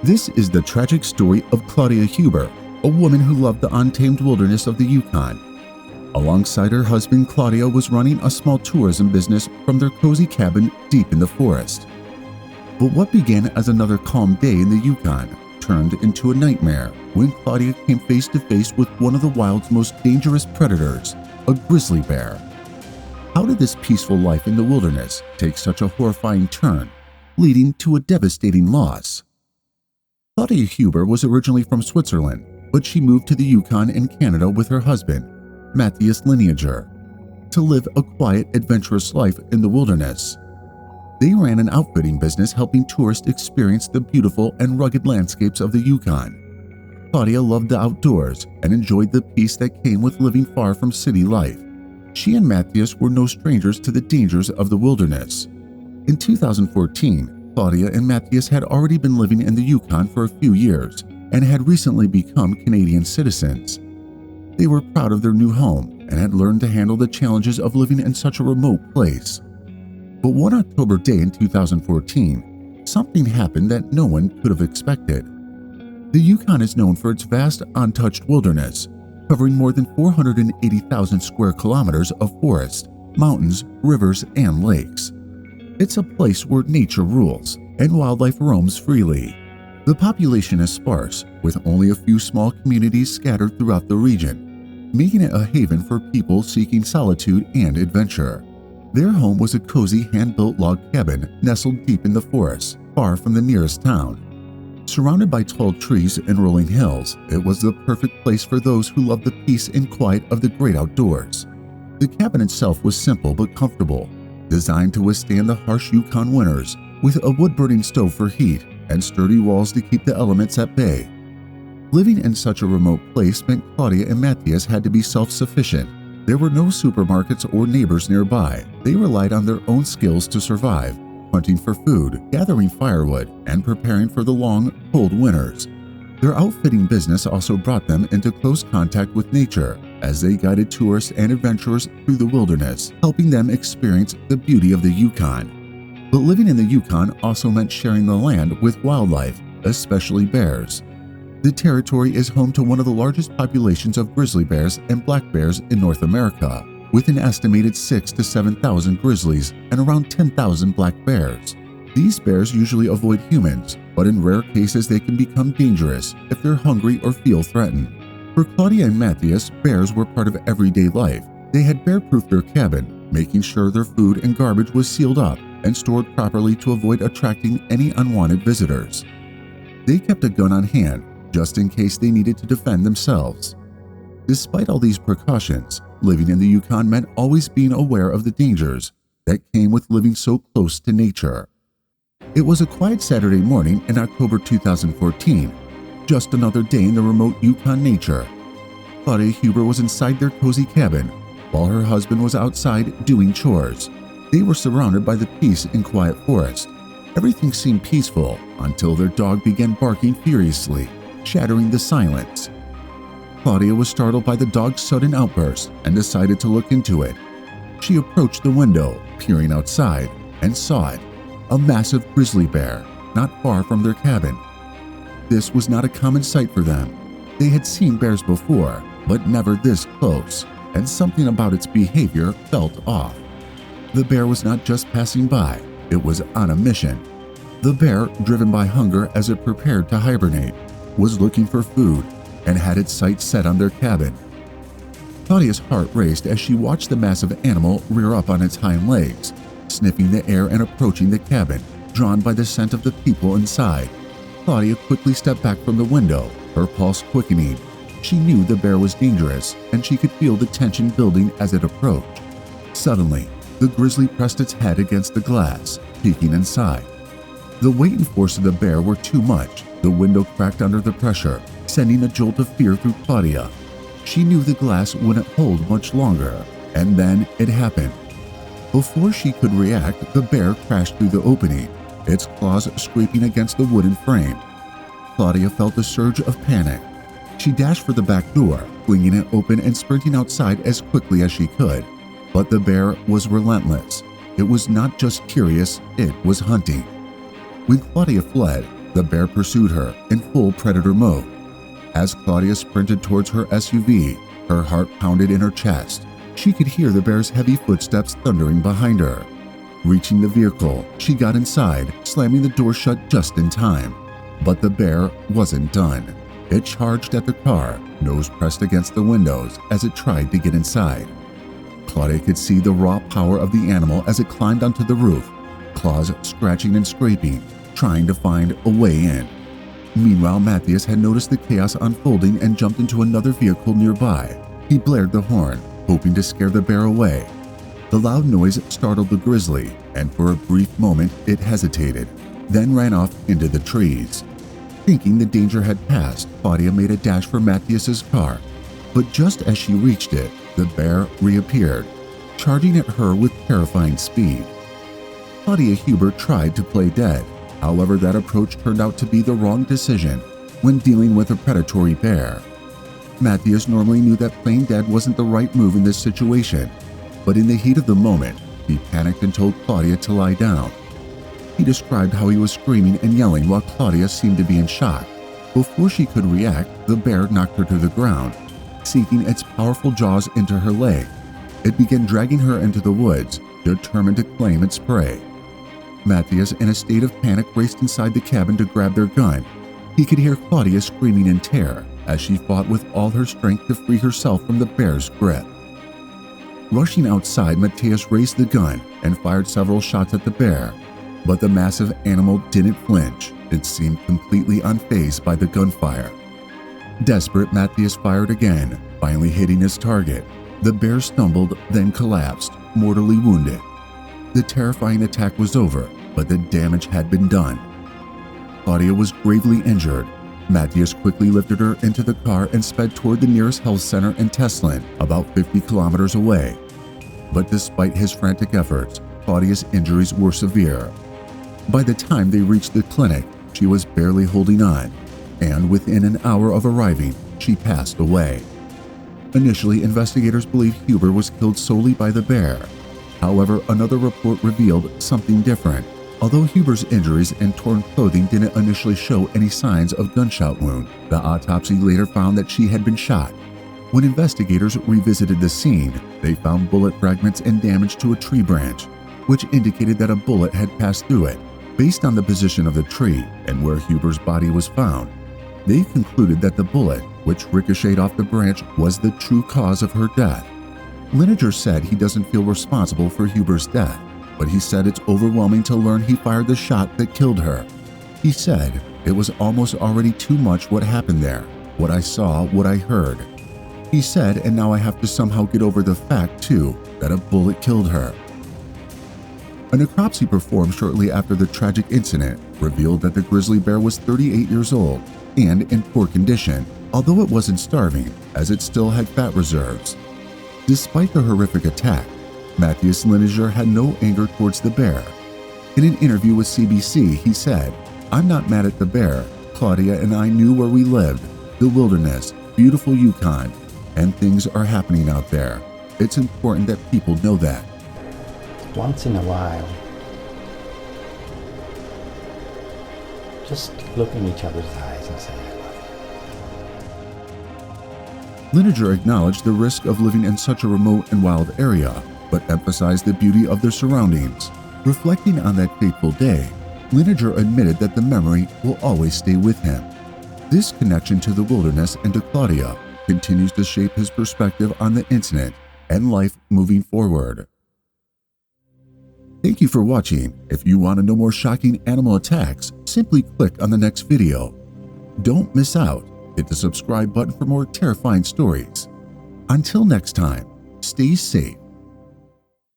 This is the tragic story of Claudia Huber, a woman who loved the untamed wilderness of the Yukon. Alongside her husband, Claudia was running a small tourism business from their cozy cabin deep in the forest. But what began as another calm day in the Yukon turned into a nightmare when Claudia came face to face with one of the wild's most dangerous predators, a grizzly bear. How did this peaceful life in the wilderness take such a horrifying turn, leading to a devastating loss? Claudia Huber was originally from Switzerland, but she moved to the Yukon in Canada with her husband, Matthias Liniger, to live a quiet, adventurous life in the wilderness. They ran an outfitting business helping tourists experience the beautiful and rugged landscapes of the Yukon. Claudia loved the outdoors and enjoyed the peace that came with living far from city life. She and Matthias were no strangers to the dangers of the wilderness. In 2014, Claudia and Matthias had already been living in the Yukon for a few years and had recently become Canadian citizens. They were proud of their new home and had learned to handle the challenges of living in such a remote place. But one October day in 2014, something happened that no one could have expected. The Yukon is known for its vast, untouched wilderness, covering more than 480,000 square kilometers of forest, mountains, rivers, and lakes. It's a place where nature rules and wildlife roams freely. The population is sparse, with only a few small communities scattered throughout the region, making it a haven for people seeking solitude and adventure. Their home was a cozy hand-built log cabin nestled deep in the forest, far from the nearest town. Surrounded by tall trees and rolling hills, it was the perfect place for those who loved the peace and quiet of the great outdoors. The cabin itself was simple but comfortable, designed to withstand the harsh Yukon winters, with a wood-burning stove for heat and sturdy walls to keep the elements at bay. Living in such a remote place meant Claudia and Matthias had to be self-sufficient. There were no supermarkets or neighbors nearby. They relied on their own skills to survive, hunting for food, gathering firewood, and preparing for the long, cold winters. Their outfitting business also brought them into close contact with nature as they guided tourists and adventurers through the wilderness, helping them experience the beauty of the Yukon. But living in the Yukon also meant sharing the land with wildlife, especially bears. The territory is home to one of the largest populations of grizzly bears and black bears in North America, with an estimated 6,000 to 7,000 grizzlies and around 10,000 black bears. These bears usually avoid humans, but in rare cases they can become dangerous if they're hungry or feel threatened. For Claudia and Matthias, bears were part of everyday life. They had bear-proofed their cabin, making sure their food and garbage was sealed up and stored properly to avoid attracting any unwanted visitors. They kept a gun on hand, just in case they needed to defend themselves. Despite all these precautions, living in the Yukon meant always being aware of the dangers that came with living so close to nature. It was a quiet Saturday morning in October 2014, just another day in the remote Yukon nature. Claudia Huber was inside their cozy cabin, while her husband was outside doing chores. They were surrounded by the peace and quiet forest. Everything seemed peaceful until their dog began barking furiously, shattering the silence. Claudia was startled by the dog's sudden outburst and decided to look into it. She approached the window, peering outside, and saw it, a massive grizzly bear, not far from their cabin. This was not a common sight for them. They had seen bears before, but never this close, and something about its behavior felt off. The bear was not just passing by, it was on a mission. The bear, driven by hunger as it prepared to hibernate, was looking for food and had its sights set on their cabin. Claudia's heart raced as she watched the massive animal rear up on its hind legs, sniffing the air and approaching the cabin, drawn by the scent of the people inside. Claudia quickly stepped back from the window, her pulse quickening. She knew the bear was dangerous, and she could feel the tension building as it approached. Suddenly, the grizzly pressed its head against the glass, peeking inside. The weight and force of the bear were too much. The window cracked under the pressure, sending a jolt of fear through Claudia. She knew the glass wouldn't hold much longer, and then it happened. Before she could react, the bear crashed through the opening, its claws scraping against the wooden frame. Claudia felt a surge of panic. She dashed for the back door, flinging it open and sprinting outside as quickly as she could. But the bear was relentless. It was not just curious, it was hunting. When Claudia fled, the bear pursued her in full predator mode. As Claudia sprinted towards her SUV, her heart pounded in her chest. She could hear the bear's heavy footsteps thundering behind her. Reaching the vehicle, she got inside, slamming the door shut just in time. But the bear wasn't done. It charged at the car, nose pressed against the windows as it tried to get inside. Claudia could see the raw power of the animal as it climbed onto the roof, claws scratching and scraping, trying to find a way in. Meanwhile, Matthias had noticed the chaos unfolding and jumped into another vehicle nearby. He blared the horn, hoping to scare the bear away. The loud noise startled the grizzly, and for a brief moment it hesitated, then ran off into the trees. Thinking the danger had passed, Claudia made a dash for Matthias's car, but just as she reached it, the bear reappeared, charging at her with terrifying speed. Claudia Huber tried to play dead. However, that approach turned out to be the wrong decision when dealing with a predatory bear. Matthias normally knew that playing dead wasn't the right move in this situation, but in the heat of the moment, he panicked and told Claudia to lie down. He described how he was screaming and yelling while Claudia seemed to be in shock. Before she could react, the bear knocked her to the ground, sinking its powerful jaws into her leg. It began dragging her into the woods, determined to claim its prey. Matthias, in a state of panic, raced inside the cabin to grab their gun. He could hear Claudia screaming in terror as she fought with all her strength to free herself from the bear's grip. Rushing outside, Matthias raised the gun and fired several shots at the bear, but the massive animal didn't flinch. It seemed completely unfazed by the gunfire. Desperate, Matthias fired again, finally hitting his target. The bear stumbled, then collapsed, mortally wounded. The terrifying attack was over, but the damage had been done. Claudia was gravely injured. Matthias quickly lifted her into the car and sped toward the nearest health center in Teslin, about 50 kilometers away. But despite his frantic efforts, Claudia's injuries were severe. By the time they reached the clinic, she was barely holding on, and within an hour of arriving, she passed away. Initially, investigators believed Huber was killed solely by the bear. However, another report revealed something different. Although Huber's injuries and torn clothing didn't initially show any signs of gunshot wound, the autopsy later found that she had been shot. When investigators revisited the scene, they found bullet fragments and damage to a tree branch, which indicated that a bullet had passed through it. Based on the position of the tree and where Huber's body was found, they concluded that the bullet, which ricocheted off the branch, was the true cause of her death. Liniger said he doesn't feel responsible for Huber's death, but he said it's overwhelming to learn he fired the shot that killed her. He said, "It was almost already too much what happened there, what I saw, what I heard." He said, "And now I have to somehow get over the fact, too, that a bullet killed her." A necropsy performed shortly after the tragic incident revealed that the grizzly bear was 38 years old and in poor condition, although it wasn't starving, as it still had fat reserves. Despite the horrific attack, Matthias Liniger had no anger towards the bear. In an interview with CBC, he said, "I'm not mad at the bear. Claudia and I knew where we lived, the wilderness, beautiful Yukon, and things are happening out there. It's important that people know that." Once in a while, just look in each other's eyes and say, "I love you." Liniger acknowledged the risk of living in such a remote and wild area, but emphasized the beauty of their surroundings. Reflecting on that fateful day, Liniger admitted that the memory will always stay with him. This connection to the wilderness and to Claudia continues to shape his perspective on the incident and life moving forward. Thank you for watching. If you want to know more shocking animal attacks, simply click on the next video. Don't miss out. Hit the subscribe button for more terrifying stories. Until next time, stay safe.